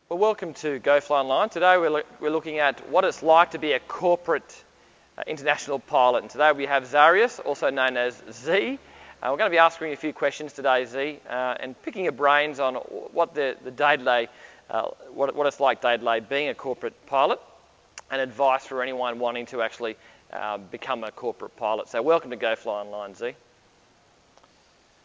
Well, welcome to GoFly Online. Today we're looking at what it's like to be a corporate international pilot. And today we have Zauris, also known as Z. We're going to be asking you a few questions today, Z, and picking your brains on what the day-to-day, what it's like day-to-day being a corporate pilot, and advice for anyone wanting to actually become a corporate pilot. So welcome to GoFly Online, Z.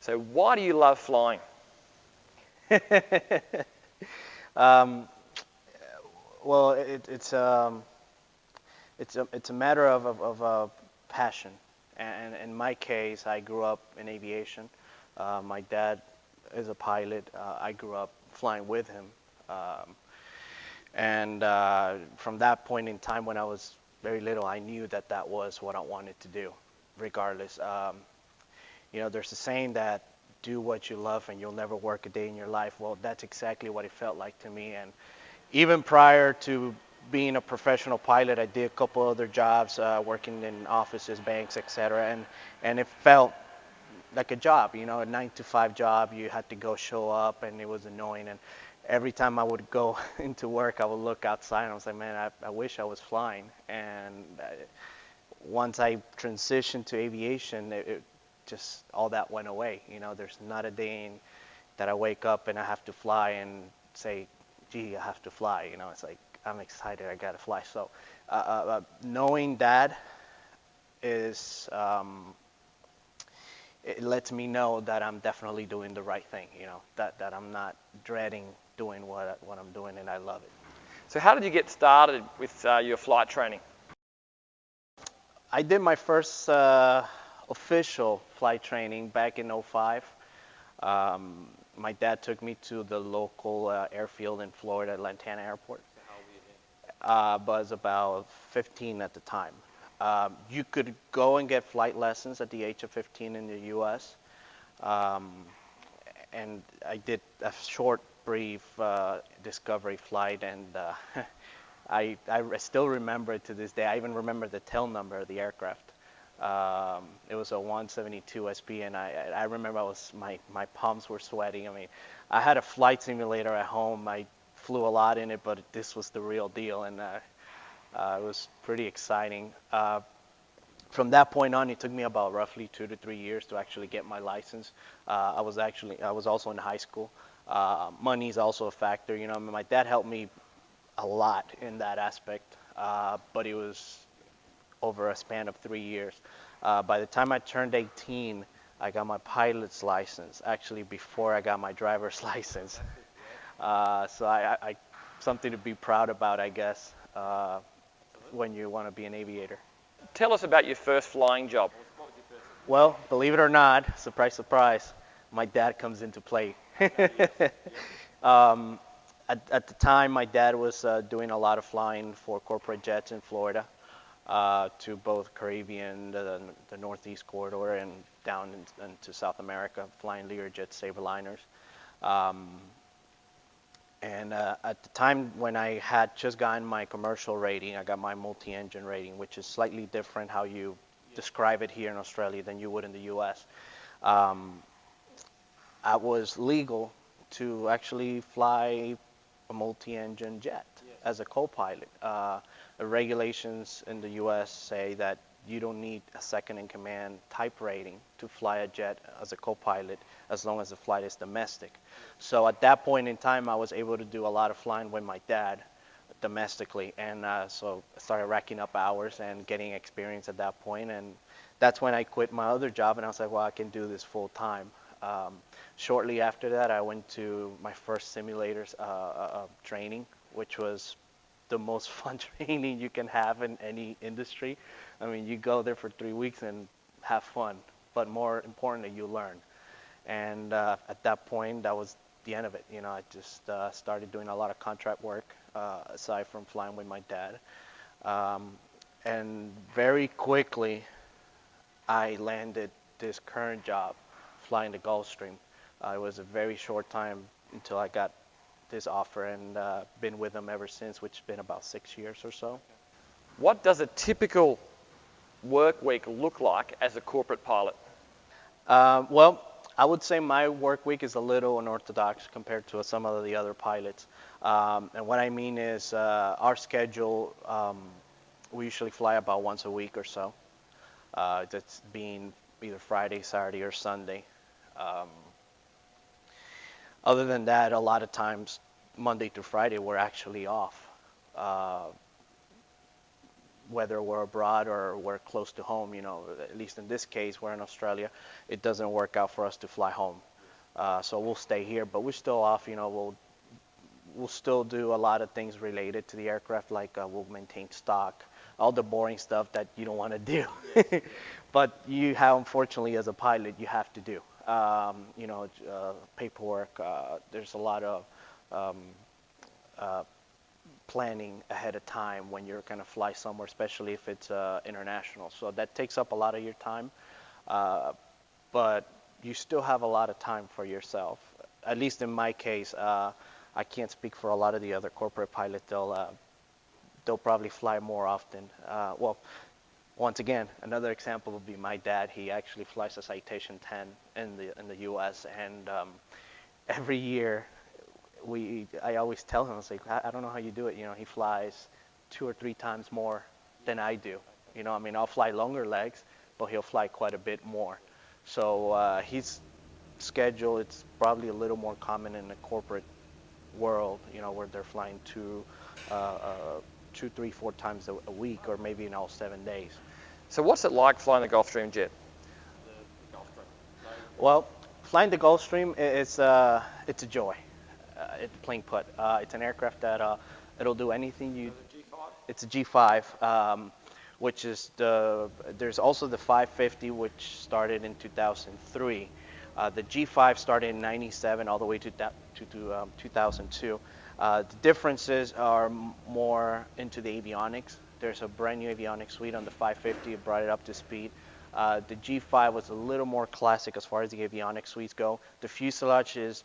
So why do you love flying? Well, it's a matter of passion, and in my case, I grew up in aviation. My dad is a pilot. I grew up flying with him, and from that point in time, when I was very little, I knew that that was what I wanted to do, regardless. There's a saying that do what you love and you'll never work a day in your life. Well, that's exactly what it felt like to me. And even prior to being a professional pilot, I did a couple other jobs, working in offices, banks, etc. And it felt like a job, a 9-to-5 job. You had to go show up, and it was annoying. And every time I would go into work, I would look outside and I was like, man, I wish I was flying. And once I transitioned to aviation, just all that went away. There's not a day that I wake up and I have to fly and say, gee, I have to fly. It's like, I'm excited, I gotta fly. So knowing that is, it lets me know that I'm definitely doing the right thing, that I'm not dreading doing what I'm doing, and I love it. So how did you get started with your flight training? I did my first official flight training back in '05. My dad took me to the local airfield in Florida, Lantana Airport. How old were you then? I was about 15 at the time. You could go and get flight lessons at the age of 15 in the U.S. And I did a short, brief discovery flight, and I still remember it to this day. I even remember the tail number of the aircraft. It was a 172 SP, and I remember my palms were sweating. I mean, I had a flight simulator at home. I flew a lot in it, but this was the real deal, and it was pretty exciting. From that point on, it took me about roughly 2 to 3 years to actually get my license. I was also in high school. Money is also a factor. My dad helped me a lot in that aspect, but it was over a span of 3 years. By the time I turned 18, I got my pilot's license, actually before I got my driver's license. So I something to be proud about, I guess, when you want to be an aviator. Tell us about your first flying job. Well, believe it or not, surprise, surprise, my dad comes into play. At the time, my dad was doing a lot of flying for corporate jets in Florida, to both Caribbean, the Northeast corridor, and down into South America, flying Learjet Saberliners. And at the time when I had just gotten my commercial rating, I got my multi-engine rating, which is slightly different how you describe it here in Australia than you would in the U.S. I was legal to actually fly a multi-engine jet as a co-pilot. The regulations in the U.S. say that you don't need a second-in-command type rating to fly a jet as a co-pilot as long as the flight is domestic. So at that point in time, I was able to do a lot of flying with my dad domestically, and so I started racking up hours and getting experience at that point, and that's when I quit my other job, and I was like, well, I can do this full-time. Shortly after that, I went to my first simulators training, which was the most fun training you can have in any industry. I mean, you go there for 3 weeks and have fun, but more importantly, you learn. And at that point, that was the end of it. I just started doing a lot of contract work aside from flying with my dad. And very quickly, I landed this current job flying the Gulfstream. It was a very short time until I got this offer, and been with them ever since, which has been about 6 years or so. What does a typical work week look like as a corporate pilot? Well, I would say my work week is a little unorthodox compared to some of the other pilots. And what I mean is our schedule, we usually fly about once a week or so. That's being either Friday, Saturday, or Sunday. Um, Other than that, a lot of times, Monday to Friday, we're actually off. Uh, Whether we're abroad or we're close to home, at least in this case, we're in Australia, it doesn't work out for us to fly home. So we'll stay here, but we're still off. We'll still do a lot of things related to the aircraft, like we'll maintain stock, all the boring stuff that you don't want to do. But unfortunately, as a pilot, you have to do. Paperwork. There's a lot of planning ahead of time when you're going to fly somewhere, especially if it's international. So that takes up a lot of your time. But you still have a lot of time for yourself. At least in my case, I can't speak for a lot of the other corporate pilots. They'll probably fly more often. Once again, another example would be my dad. He actually flies a Citation 10 in the U.S. and every year I always tell him, I was like, I don't know how you do it. He flies 2 or 3 times more than I do. I'll fly longer legs, but he'll fly quite a bit more. So his schedule, it's probably a little more common in the corporate world, where they're flying 2, 3, 4 times a week, or maybe in all 7 days. So what's it like flying the Gulfstream jet? Well, flying the Gulfstream, it's a joy. It's plain put. It's an aircraft that it'll do anything you. It's a G5, which is there's also the 550, which started in 2003. The G5 started in 97 all the way to 2002. The differences are more into the avionics. There's a brand new avionics suite on the 550. It brought it up to speed. The G5 was a little more classic as far as the avionics suites go. The fuselage is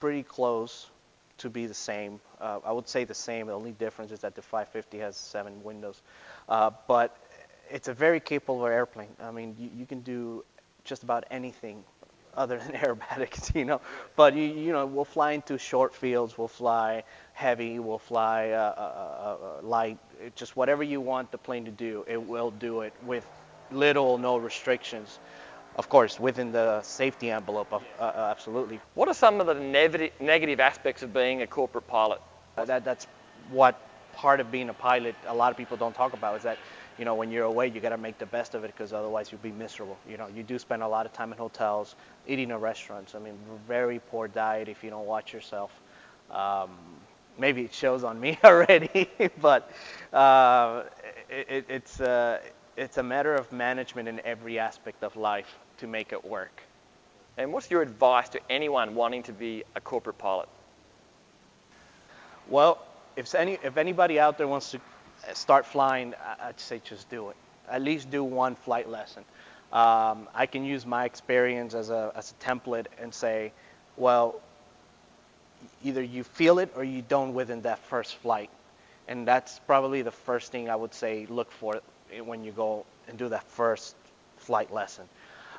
pretty close to be the same. I would say the same. The only difference is that the 550 has 7 windows. But it's a very capable airplane. You can do just about anything other than aerobatics, But we'll fly into short fields. We'll fly heavy. We'll fly light. Just whatever you want the plane to do, it will do it with little or no restrictions. Of course, within the safety envelope, absolutely. What are some of the negative aspects of being a corporate pilot? That's what part of being a pilot a lot of people don't talk about, is that when you're away, you got to make the best of it, because otherwise you'll be miserable. You do spend a lot of time in hotels, eating in restaurants. Very poor diet if you don't watch yourself. Maybe it shows on me already, but it's a matter of management in every aspect of life to make it work. And what's your advice to anyone wanting to be a corporate pilot? Well, if anybody out there wants to start flying, I'd say just do it. At least do one flight lesson. I can use my experience as a template and say, well, either you feel it or you don't within that first flight. And that's probably the first thing I would say look for when you go and do that first flight lesson.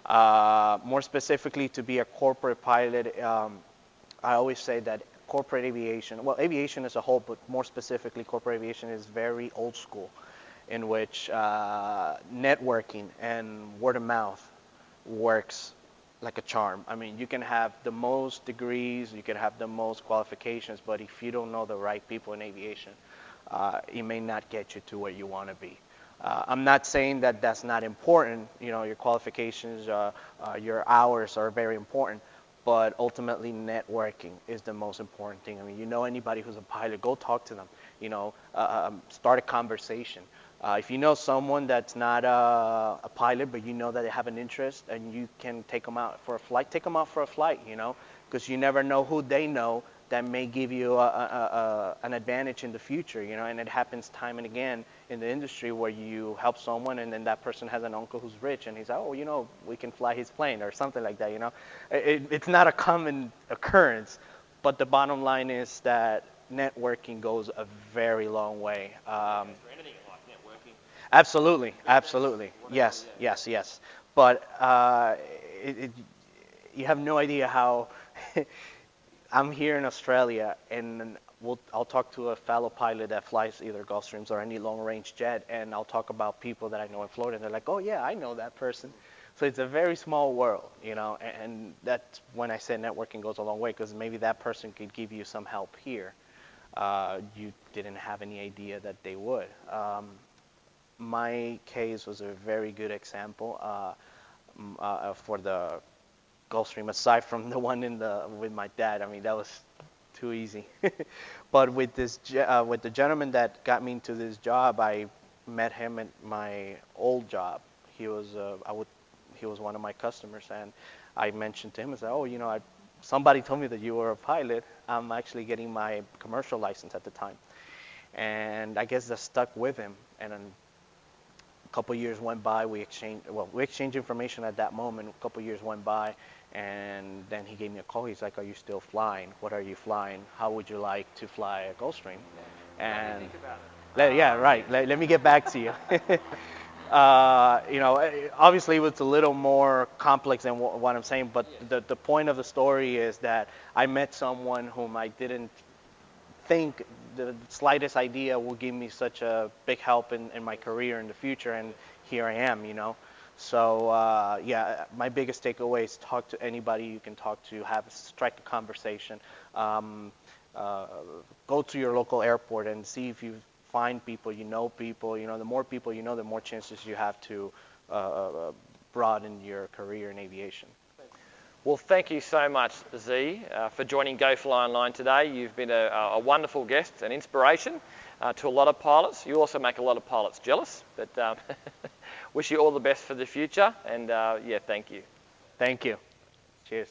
More specifically, to be a corporate pilot, I always say that corporate aviation, well, aviation as a whole, but more specifically corporate aviation, is very old school, in which networking and word of mouth works like a charm. You can have the most degrees, you can have the most qualifications, but if you don't know the right people in aviation, it may not get you to where you want to be. I'm not saying that that's not important. Your qualifications, your hours are very important, but ultimately networking is the most important thing. Anybody who's a pilot, go talk to them. Start a conversation. If you know someone that's not a pilot, but that they have an interest and you can take them out for a flight, take them out for a flight, because you never know who they know that may give you an advantage in the future, and it happens time and again in the industry where you help someone and then that person has an uncle who's rich and he's like, oh, we can fly his plane or something like that, It's not a common occurrence, but the bottom line is that networking goes a very long way. Absolutely. Yes. But you have no idea how I'm here in Australia, and I'll talk to a fellow pilot that flies either Gulfstreams or any long-range jet, and I'll talk about people that I know in Florida, and they're like, oh yeah, I know that person. So it's a very small world, you know, and that's when I said networking goes a long way, because maybe that person could give you some help here. You didn't have any idea that they would. My case was a very good example for the Gulfstream, aside from the one with my dad. I mean, that was too easy. But with with the gentleman that got me into this job, I met him at my old job. He was he was one of my customers, and I mentioned to him, I said, oh, you know, somebody told me that you were a pilot. I'm actually getting my commercial license at the time, and I guess that stuck with him. And then a couple of years went by. We exchanged information at that moment. A couple of years went by, and then he gave me a call. He's like, are you still flying? What are you flying? How would you like to fly a Gulfstream? And think about it. yeah, right. Let me get back to you. You know, obviously it was a little more complex than what I'm saying, but the point of the story is that I met someone whom I didn't think the slightest idea will give me such a big help in my career in the future, and here I am, you know. So yeah, my biggest takeaway is talk to anybody you can talk to, strike a conversation, go to your local airport and see if you find people, you know people. You know, the more people you know, the more chances you have to broaden your career in aviation. Well, thank you so much, Z, for joining GoFly Online today. You've been a wonderful guest, an inspiration to a lot of pilots. You also make a lot of pilots jealous, but wish you all the best for the future, and yeah, thank you. Thank you. Cheers.